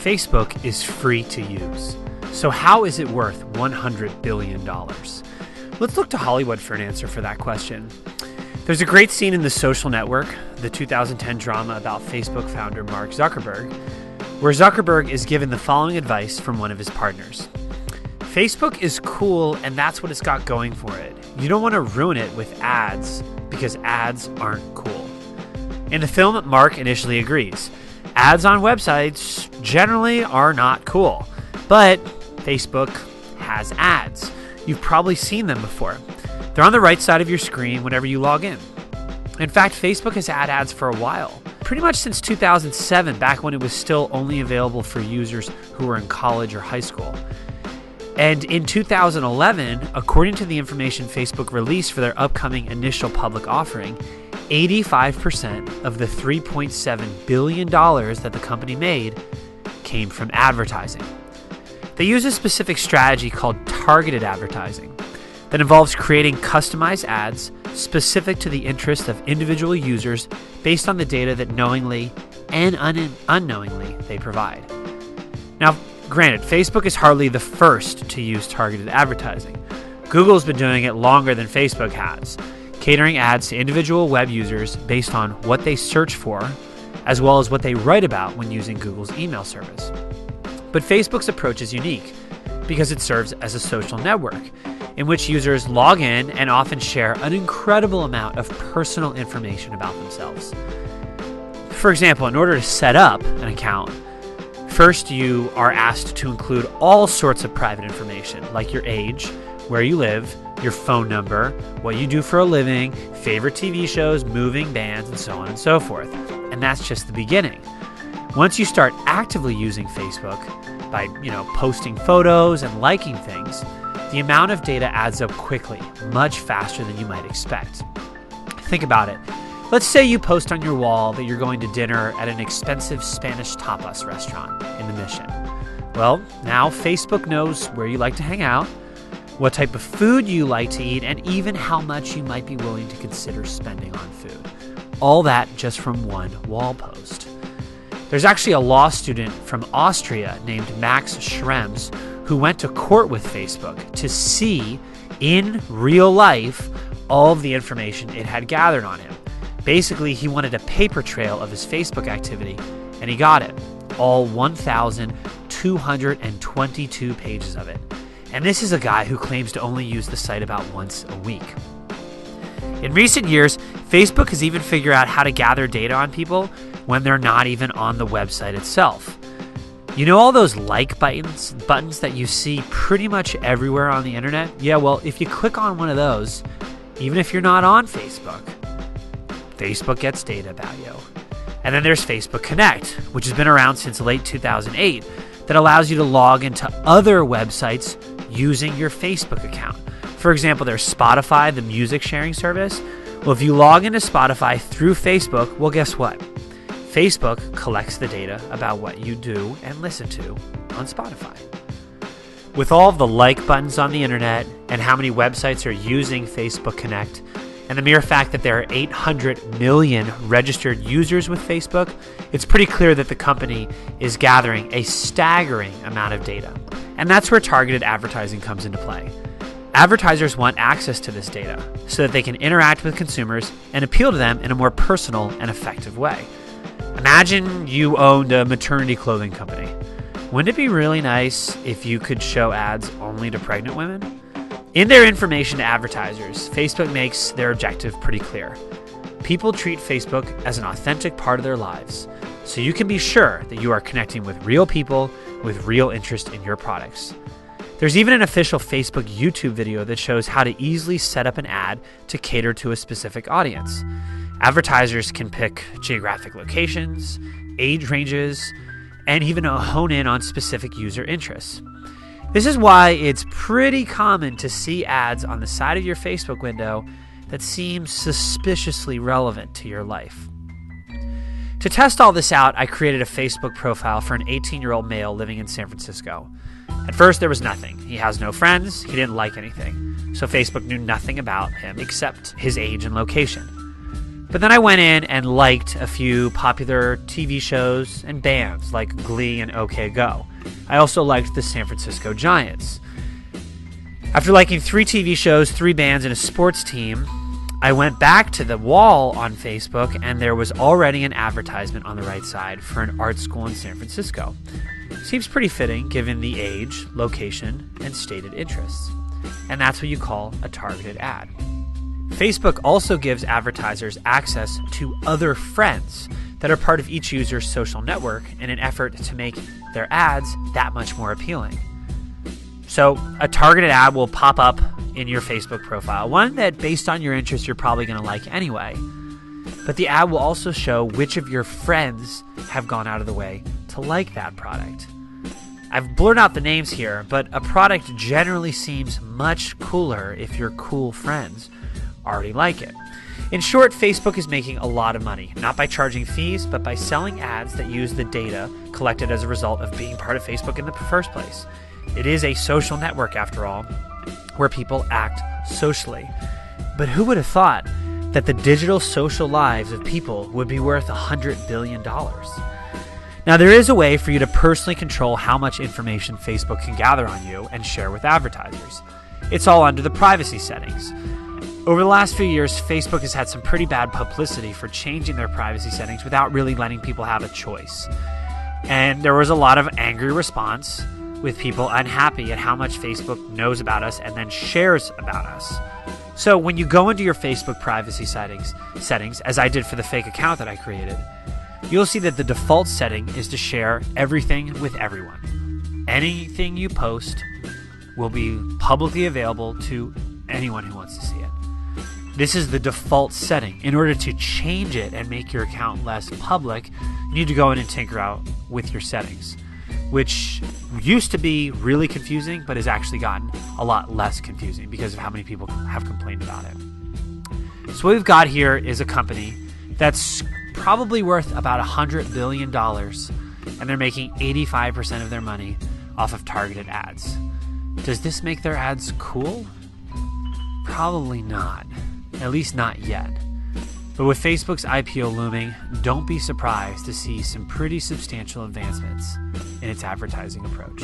Facebook is free to use. So how is it worth $100 billion? Let's look to Hollywood for an answer for that question. There's a great scene in The Social Network, the 2010 drama about Facebook founder Mark Zuckerberg, where Zuckerberg is given the following advice from one of his partners. Facebook is cool, and that's what it's got going for it. You don't want to ruin it with ads because ads aren't cool. In the film, Mark initially agrees. Ads on websites generally are not cool, but Facebook has ads. You've probably seen them before. They're on the right side of your screen whenever you log in. In fact, Facebook has had ads for a while, pretty much since 2007, back when it was still only available for users who were in college or high school. And in 2011, according to the information Facebook released for their upcoming initial public offering, 85% of the $3.7 billion that the company made came from advertising. They use a specific strategy called targeted advertising that involves creating customized ads specific to the interest of individual users based on the data that knowingly and unknowingly they provide. Now, granted, Facebook is hardly the first to use targeted advertising. Google's been doing it longer than Facebook has, catering ads to individual web users based on what they search for, as well as what they write about when using Google's email service. But Facebook's approach is unique because it serves as a social network in which users log in and often share an incredible amount of personal information about themselves. For example, in order to set up an account, first you are asked to include all sorts of private information like your age, where you live, your phone number, what you do for a living, favorite TV shows, moving bands, and so on and so forth. And that's just the beginning. Once you start actively using Facebook by, posting photos and liking things, the amount of data adds up quickly, much faster than you might expect. Think about it. Let's say you post on your wall that you're going to dinner at an expensive Spanish tapas restaurant in the Mission. Well, now Facebook knows where you like to hang out, what type of food you like to eat, and even how much you might be willing to consider spending on food. All that just from one wall post. There's actually a law student from Austria named Max Schrems who went to court with Facebook to see in real life all of the information it had gathered on him. Basically, he wanted a paper trail of his Facebook activity, and he got it. All 1,222 pages of it. And this is a guy who claims to only use the site about once a week. In recent years, Facebook has even figured out how to gather data on people when they're not even on the website itself. You know all those like buttons that you see pretty much everywhere on the internet? Yeah, well, if you click on one of those, even if you're not on Facebook, Facebook gets data about you. And then there's Facebook Connect, which has been around since late 2008, that allows you to log into other websites using your Facebook account. For example, there's Spotify, the music sharing service. Well, if you log into Spotify through Facebook, well, guess what? Facebook collects the data about what you do and listen to on Spotify. With all of the like buttons on the internet and how many websites are using Facebook Connect, and the mere fact that there are 800 million registered users with Facebook, it's pretty clear that the company is gathering a staggering amount of data. And that's where targeted advertising comes into play. Advertisers want access to this data so that they can interact with consumers and appeal to them in a more personal and effective way. Imagine you owned a maternity clothing company. Wouldn't it be really nice if you could show ads only to pregnant women? In their information to advertisers, Facebook makes their objective pretty clear. People treat Facebook as an authentic part of their lives, so you can be sure that you are connecting with real people with real interest in your products. There's even an official Facebook YouTube video that shows how to easily set up an ad to cater to a specific audience. Advertisers can pick geographic locations, age ranges, and even hone in on specific user interests. This is why it's pretty common to see ads on the side of your Facebook window that seem suspiciously relevant to your life. To test all this out, I created a Facebook profile for an 18-year-old male living in San Francisco. At first, there was nothing. He has no friends. He didn't like anything. So Facebook knew nothing about him except his age and location. But then I went in and liked a few popular TV shows and bands like Glee and OK Go. I also liked the San Francisco Giants. After liking 3 TV shows, 3 bands, and a sports team, I went back to the wall on Facebook, and there was already an advertisement on the right side for an art school in San Francisco. Seems pretty fitting given the age, location, and stated interests. And that's what you call a targeted ad. Facebook also gives advertisers access to other friends that are part of each user's social network in an effort to make their ads that much more appealing. So a targeted ad will pop up in your Facebook profile, one that based on your interests you're probably going to like anyway. But the ad will also show which of your friends have gone out of the way to like that product. I've blurred out the names here, but a product generally seems much cooler if your cool friends already like it. In short, Facebook is making a lot of money, not by charging fees, but by selling ads that use the data collected as a result of being part of Facebook in the first place. It is a social network, after all, where people act socially. But who would have thought that the digital social lives of people would be worth $100 billion? Now, there is a way for you to personally control how much information Facebook can gather on you and share with advertisers. It's all under the privacy settings. Over the last few years, Facebook has had some pretty bad publicity for changing their privacy settings without really letting people have a choice. And there was a lot of angry response with people unhappy at how much Facebook knows about us and then shares about us. So when you go into your Facebook privacy settings, as I did for the fake account that I created, you'll see that the default setting is to share everything with everyone. Anything you post will be publicly available to anyone who wants to see it. This is the default setting. In order to change it and make your account less public, you need to go in and tinker out with your settings, which used to be really confusing, but has actually gotten a lot less confusing because of how many people have complained about it. So what we've got here is a company that's probably worth about $100 billion, and they're making 85% of their money off of targeted ads. Does this make their ads cool? Probably not. At least not yet. But with Facebook's IPO looming, don't be surprised to see some pretty substantial advancements in its advertising approach.